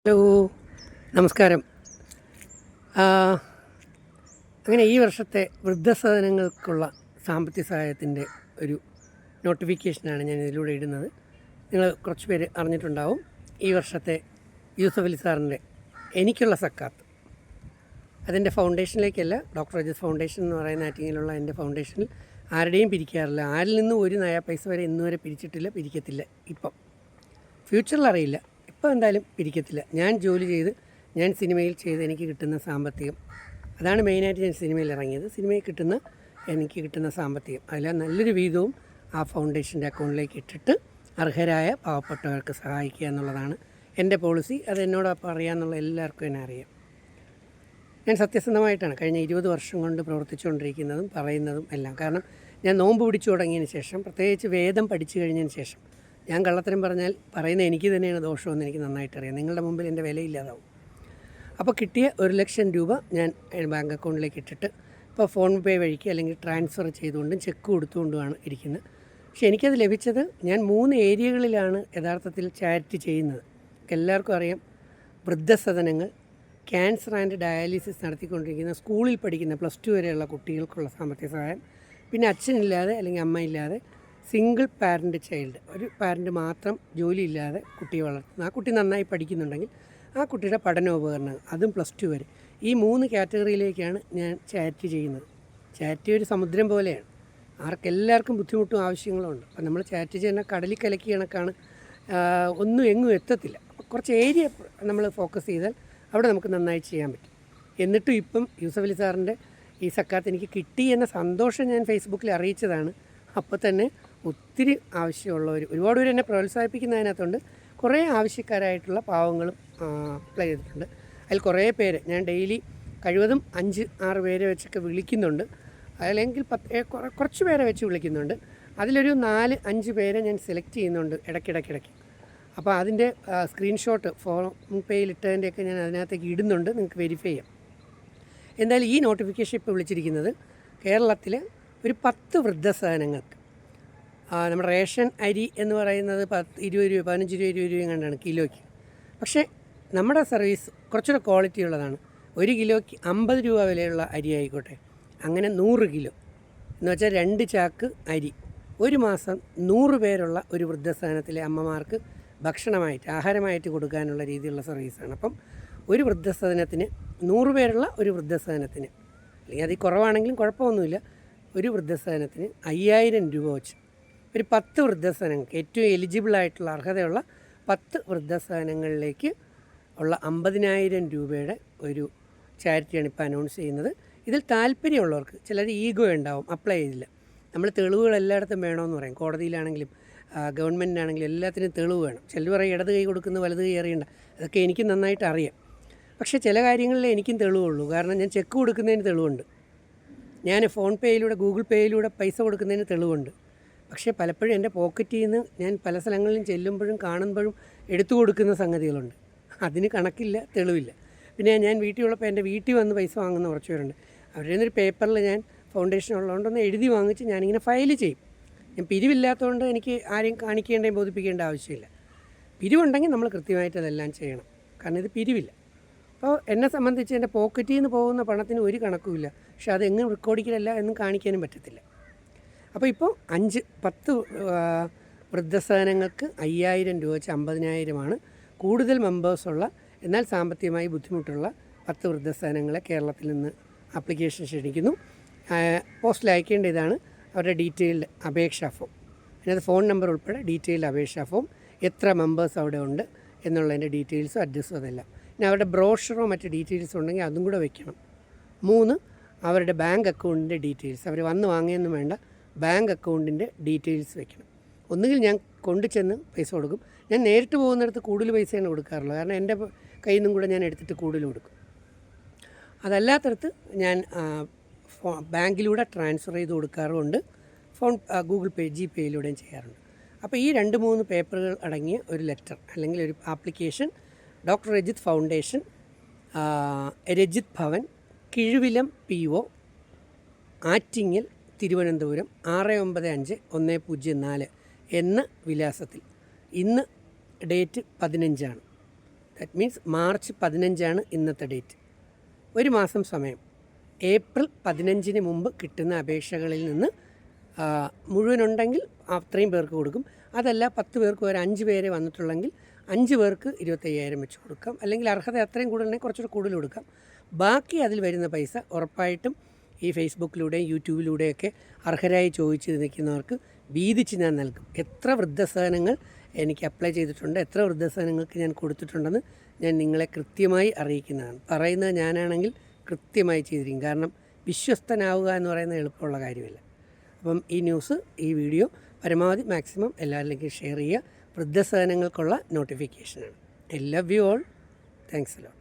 Hello, നമസ്കാരം. അങ്ങനെ ഈ വർഷത്തെ വൃദ്ധസദനങ്ങൾക്കുള്ള സാമ്പത്തിക സഹായത്തിൻ്റെ ഒരു നോട്ടിഫിക്കേഷനാണ് ഞാൻ ഇതിലൂടെ ഇടുന്നത്. നിങ്ങൾ കുറച്ച് പേര് അറിഞ്ഞിട്ടുണ്ടാവും. ഈ വർഷത്തെ യൂസഫ് അലി സാറിൻ്റെ എനിക്കുള്ള സക്കാത്ത്, അതിൻ്റെ ഫൗണ്ടേഷനിലേക്കല്ല, ഡോക്ടർ അജിത് ഫൗണ്ടേഷൻ എന്ന് പറയുന്ന ആറ്റിങ്ങിലുള്ള എൻ്റെ ഫൗണ്ടേഷനിൽ ആരുടെയും പിരിക്കാറില്ല. ആരിൽ നിന്നും ഒരു നയ പൈസ വരെ ഇന്നുവരെ പിരിച്ചിട്ടില്ല, പിരിക്കത്തില്ല. ഇപ്പം ഫ്യൂച്ചറിൽ അറിയില്ല, ഇപ്പോൾ എന്തായാലും പിരിക്കത്തില്ല. ഞാൻ ജോലി ചെയ്ത്, ഞാൻ സിനിമയിൽ ചെയ്ത് എനിക്ക് കിട്ടുന്ന സാമ്പത്തികം, അതാണ് മെയിനായിട്ട് ഞാൻ സിനിമയിൽ ഇറങ്ങിയത്. സിനിമയിൽ എനിക്ക് കിട്ടുന്ന സാമ്പത്തികം, അതിൽ നല്ലൊരു വീതവും ആ ഫൗണ്ടേഷൻ്റെ അക്കൗണ്ടിലേക്ക് ഇട്ടിട്ട് അർഹരായ പാവപ്പെട്ടവർക്ക് സഹായിക്കുക എന്നുള്ളതാണ് എൻ്റെ പോളിസി. അത് എന്നോടൊപ്പം അറിയാമെന്നുള്ള എല്ലാവർക്കും എന്നെ അറിയാം. ഞാൻ സത്യസന്ധമായിട്ടാണ് കഴിഞ്ഞ 20 വർഷം കൊണ്ട് പ്രവർത്തിച്ചുകൊണ്ടിരിക്കുന്നതും പറയുന്നതും എല്ലാം. കാരണം ഞാൻ നോമ്പ് പിടിച്ചു തുടങ്ങിയതിന് ശേഷം, പ്രത്യേകിച്ച് വേദം പഠിച്ചു കഴിഞ്ഞതിന് ശേഷം, ഞാൻ കള്ളത്തരം പറഞ്ഞാൽ പറയുന്ന എനിക്ക് തന്നെയാണ് ദോഷമെന്ന് എനിക്ക് നന്നായിട്ടറിയാം. നിങ്ങളുടെ മുമ്പിൽ എൻ്റെ വിലയില്ലാതാവും. അപ്പോൾ കിട്ടിയ 1,00,000 രൂപ ഞാൻ ബാങ്ക് അക്കൗണ്ടിലേക്ക് ഇട്ടിട്ട് ഇപ്പോൾ ഫോൺ പേ വഴിക്ക് അല്ലെങ്കിൽ ട്രാൻസ്ഫർ ചെയ്തുകൊണ്ടും ചെക്ക് കൊടുത്തുകൊണ്ടുമാണ് ഇരിക്കുന്നത്. പക്ഷേ എനിക്കത് ലഭിച്ചത്, ഞാൻ 3 ഏരിയകളിലാണ് യഥാർത്ഥത്തിൽ ചാരിറ്റി ചെയ്യുന്നത്. എല്ലാവർക്കും അറിയാം, വൃദ്ധസദനങ്ങൾ, ക്യാൻസർ ആൻഡ് ഡയാലിസിസ് നടത്തിക്കൊണ്ടിരിക്കുന്ന സ്കൂളിൽ പഠിക്കുന്ന +2 വരെയുള്ള കുട്ടികൾക്കുള്ള സാമ്പത്തിക സഹായം, പിന്നെ അച്ഛനില്ലാതെ അല്ലെങ്കിൽ അമ്മയില്ലാതെ സിംഗിൾ പാരൻ്റ് ചൈൽഡ്, ഒരു പാരൻ്റ് മാത്രം ജോലിയില്ലാതെ കുട്ടിയെ വളർത്തുന്നു. ആ കുട്ടി നന്നായി പഠിക്കുന്നുണ്ടെങ്കിൽ ആ കുട്ടിയുടെ പഠനോപകരണങ്ങൾ, അതും +2 വരെ. ഈ 3 കാറ്റഗറിയിലേക്കാണ് ഞാൻ ചാരിറ്റി ചെയ്യുന്നത്. ചാരിറ്റി ഒരു സമുദ്രം പോലെയാണ്, എല്ലാവർക്കും ബുദ്ധിമുട്ടും ആവശ്യങ്ങളും ഉണ്ട്. അപ്പം നമ്മൾ ചാരിറ്റി ചെയ്യുന്ന കടലിൽ കലക്കി കണക്കാണ്, ഒന്നും എങ്ങും എത്തത്തില്ല. കുറച്ച് ഏരിയ നമ്മൾ ഫോക്കസ് ചെയ്താൽ അവിടെ നമുക്ക് നന്നായി ചെയ്യാൻ പറ്റും. എന്നിട്ടും ഇപ്പം യൂസഫ് അലി സാറിൻ്റെ ഈ സക്കാത്ത് എനിക്ക് കിട്ടി എന്ന സന്തോഷം ഞാൻ ഫേസ്ബുക്കിൽ അറിയിച്ചതാണ്. അപ്പോൾ തന്നെ ഒത്തിരി ആവശ്യമുള്ളവർ, ഒരുപാട് പേര് എന്നെ പ്രോത്സാഹിപ്പിക്കുന്നതിനകത്തുണ്ട്. കുറേ ആവശ്യക്കാരായിട്ടുള്ള പാവങ്ങളും അപ്ലൈ ചെയ്തിട്ടുണ്ട്. അതിൽ കുറേ പേര് ഞാൻ ഡെയിലി കഴിവതും 5-6 പേരെ വെച്ചൊക്കെ വിളിക്കുന്നുണ്ട്, അല്ലെങ്കിൽ കുറച്ച് പേരെ വെച്ച് വിളിക്കുന്നുണ്ട്. അതിലൊരു 4-5 പേരെ ഞാൻ സെലക്ട് ചെയ്യുന്നുണ്ട് ഇടയ്ക്കിടയ്ക്ക്. അപ്പോൾ അതിൻ്റെ സ്ക്രീൻഷോട്ട് ഫോൺ പേയിൽ ഇട്ടതിൻ്റെയൊക്കെ ഞാൻ അതിനകത്തേക്ക് ഇടുന്നുണ്ട്, നിങ്ങൾക്ക് വെരിഫൈ ചെയ്യാം. എന്തായാലും ഈ നോട്ടിഫിക്കേഷൻ ഇപ്പോൾ വിളിച്ചിരിക്കുന്നത് കേരളത്തിൽ ഒരു 10 വൃദ്ധസദനങ്ങൾക്ക്. നമ്മുടെ റേഷൻ അരി എന്ന് പറയുന്നത് 20 രൂപ, 15 രൂപ, 20 രൂപയും കണ്ടാണ് കിലോയ്ക്ക്. പക്ഷേ നമ്മുടെ സർവീസ് കുറച്ചുകൂടെ ക്വാളിറ്റി ഉള്ളതാണ്. 1 കിലോയ്ക്ക് 50 രൂപ വിലയുള്ള അരി ആയിക്കോട്ടെ, അങ്ങനെ 100 കിലോ എന്ന് വെച്ചാൽ 2 ചാക്ക് അരി ഒരു മാസം 100 പേരുള്ള ഒരു വൃദ്ധസദനത്തിലെ അമ്മമാർക്ക് ഭക്ഷണമായിട്ട്, ആഹാരമായിട്ട് കൊടുക്കാനുള്ള രീതിയിലുള്ള സർവീസാണ്. അപ്പം ഒരു വൃദ്ധസദനത്തിന് 100 പേരുള്ള ഒരു വൃദ്ധസദനത്തിന്, അല്ലെങ്കിൽ അതിൽ കുറവാണെങ്കിലും കുഴപ്പമൊന്നുമില്ല, ഒരു വൃദ്ധസദനത്തിന് 5,000 രൂപ വെച്ച് ഒരു 10 വൃദ്ധസദനങ്ങൾക്ക്, ഏറ്റവും എലിജിബിളായിട്ടുള്ള അർഹതയുള്ള 10 വൃദ്ധസദനങ്ങളിലേക്ക് ഉള്ള 50,000 രൂപയുടെ ഒരു ചാരിറ്റിയാണ് ഇപ്പോൾ അനൗൺസ് ചെയ്യുന്നത്. ഇതിൽ താല്പര്യമുള്ളവർക്ക്, ചിലർ ഈഗോ ഉണ്ടാവും, അപ്ലൈ ചെയ്തില്ല. നമ്മൾ തെളിവുകൾ എല്ലായിടത്തും വേണമെന്ന് പറയും, കോടതിയിലാണെങ്കിലും ഗവൺമെൻറ്റിനാണെങ്കിലും എല്ലാത്തിനും തെളിവ് വേണം. ചിലർ പറയും ഇടത് കൈ കൊടുക്കുന്ന വലത് കൈ അറിയണ്ട, അതൊക്കെ എനിക്ക് നന്നായിട്ട് അറിയാം. പക്ഷേ ചില കാര്യങ്ങളിൽ എനിക്കും തെളിവുള്ളൂ. കാരണം ഞാൻ ചെക്ക് കൊടുക്കുന്നതിന് തെളിവുണ്ട്, ഞാൻ ഫോൺ പേയിലൂടെ, ഗൂഗിൾ പേയിലൂടെ പൈസ കൊടുക്കുന്നതിന് തെളിവുണ്ട്. പക്ഷേ പലപ്പോഴും എൻ്റെ പോക്കറ്റിൽ നിന്ന് ഞാൻ പല സ്ഥലങ്ങളിലും ചെല്ലുമ്പോഴും കാണുമ്പോഴും എടുത്തു കൊടുക്കുന്ന സംഗതികളുണ്ട്. അതിന് കണക്കില്ല, തെളിവില്ല. പിന്നെ ഞാൻ വീട്ടിലുള്ളപ്പോൾ എൻ്റെ വീട്ടിൽ വന്ന് പൈസ വാങ്ങുന്ന കുറച്ച് പേരുണ്ട്. അവരുടെ നിന്നൊരു പേപ്പറിൽ ഞാൻ ഫൗണ്ടേഷൻ ഉള്ളതുകൊണ്ടൊന്ന് എഴുതി വാങ്ങിച്ച് ഞാനിങ്ങനെ ഫയൽ ചെയ്യും. ഞാൻ പിരിവില്ലാത്തതുകൊണ്ട് എനിക്ക് ആരെയും കാണിക്കേണ്ടയും ബോധിപ്പിക്കേണ്ട ആവശ്യമില്ല. പിരിവുണ്ടെങ്കിൽ നമ്മൾ കൃത്യമായിട്ട് അതെല്ലാം ചെയ്യണം, കാരണം ഇത് പിരിവില്ല. അപ്പോൾ എന്നെ സംബന്ധിച്ച് എൻ്റെ പോക്കറ്റിൽ നിന്ന് പോകുന്ന പണത്തിന് ഒരു കണക്കുമില്ല. പക്ഷേ അതെങ്ങും റെക്കോർഡിക്കലല്ല എന്നും കാണിക്കാനും പറ്റത്തില്ല. അപ്പോൾ ഇപ്പോൾ 10 വൃദ്ധസദനങ്ങൾക്ക് 5,000 രൂപ വെച്ച് 50,000 കൂടുതൽ മെമ്പേഴ്സുള്ള എന്നാൽ സാമ്പത്തികമായി ബുദ്ധിമുട്ടുള്ള 10 വൃദ്ധസദനങ്ങളെ കേരളത്തിൽ നിന്ന് ആപ്ലിക്കേഷൻ ക്ഷണിക്കുന്നു. പോസ്റ്റിൽ അയക്കേണ്ട ഇതാണ് അവരുടെ ഡീറ്റെയിൽഡ് അപേക്ഷാ ഫോം, അതിനകത്ത് ഫോൺ നമ്പർ ഉൾപ്പെടെ ഡീറ്റെയിൽഡ് അപേക്ഷാ ഫോം, എത്ര മെമ്പേഴ്സ് അവിടെ ഉണ്ട് എന്നുള്ളതിൻ്റെ ഡീറ്റെയിൽസും അഡ്രസ്സും അതെല്ലാം. പിന്നെ അവരുടെ ബ്രോഷറോ മറ്റ് ഡീറ്റെയിൽസ് ഉണ്ടെങ്കിൽ അതും കൂടെ വെക്കണം. 3, അവരുടെ ബാങ്ക് അക്കൗണ്ടിൻ്റെ ഡീറ്റെയിൽസ്, അവർ വന്ന് വാങ്ങിയൊന്നും വേണ്ട, ബാങ്ക് അക്കൗണ്ടിൻ്റെ ഡീറ്റെയിൽസ് വെക്കണം. ഒന്നുകിൽ ഞാൻ കൊണ്ടുചെന്ന് പൈസ കൊടുക്കും. ഞാൻ നേരിട്ട് പോകുന്നിടത്ത് കൂടുതൽ പൈസയാണ് കൊടുക്കാറുള്ളത്, കാരണം എൻ്റെ കയ്യിൽ നിന്നും കൂടെ ഞാൻ എടുത്തിട്ട് കൂടുതൽ കൊടുക്കും. അതല്ലാത്തടത്ത് ഞാൻ ബാങ്കിലൂടെ ട്രാൻസ്ഫർ ചെയ്ത് കൊടുക്കാറുമുണ്ട്, ഗൂഗിൾ പേ, GPayയിലൂടെയും ചെയ്യാറുണ്ട്. അപ്പോൾ ഈ 2-3 പേപ്പറുകൾ അടങ്ങിയ ഒരു ലെറ്റർ അല്ലെങ്കിൽ ഒരു application doctor Rajith foundation, Rajith Bhavan, Kizhuvilam PO, Attingal, Thiruvananthapuram 695104 എന്ന വിലാസത്തിൽ. ഇന്ന് ഡേറ്റ് 15 ദാറ്റ് മീൻസ് മാർച്ച് 15 ഇന്നത്തെ ഡേറ്റ്. ഒരു മാസം സമയം. ഏപ്രിൽ 15 മുമ്പ് കിട്ടുന്ന അപേക്ഷകളിൽ നിന്ന് മുഴുവനുണ്ടെങ്കിൽ അത്രയും പേർക്ക് കൊടുക്കും. അതല്ല 10 പേർക്ക് ഒരു 5 പേരെ വന്നിട്ടുള്ളെങ്കിൽ 5 പേർക്ക് 25,000 വെച്ച് കൊടുക്കാം. അല്ലെങ്കിൽ അർഹത അത്രയും കൂടുതലുണ്ടെങ്കിൽ കുറച്ചുകൂടെ കൂടുതൽ കൊടുക്കാം. ബാക്കി അതിൽ വരുന്ന പൈസ ഉറപ്പായിട്ടും ഈ ഫേസ്ബുക്കിലൂടെയും യൂട്യൂബിലൂടെയൊക്കെ അർഹരായി ചോദിച്ച് നിൽക്കുന്നവർക്ക് വീതിച്ച് ഞാൻ നൽകും. എത്ര വൃദ്ധസദനങ്ങൾ എനിക്ക് അപ്ലൈ ചെയ്തിട്ടുണ്ട്, എത്ര വൃദ്ധസദനങ്ങൾക്ക് ഞാൻ കൊടുത്തിട്ടുണ്ടെന്ന് ഞാൻ നിങ്ങളെ കൃത്യമായി അറിയിക്കുന്നതാണ്. പറയുന്നത് ഞാനാണെങ്കിൽ കൃത്യമായി ചെയ്തിരിക്കും. കാരണം വിശ്വസ്തനാവുക എന്ന് പറയുന്നത് എളുപ്പമുള്ള കാര്യമില്ല. അപ്പം ഈ ന്യൂസ്, ഈ വീഡിയോ പരമാവധി മാക്സിമം എല്ലാവരിലേക്കും ഷെയർ ചെയ്യുക. വൃദ്ധസദനങ്ങൾക്കുള്ള നോട്ടിഫിക്കേഷനാണ്. I love you all. Thanks a lot.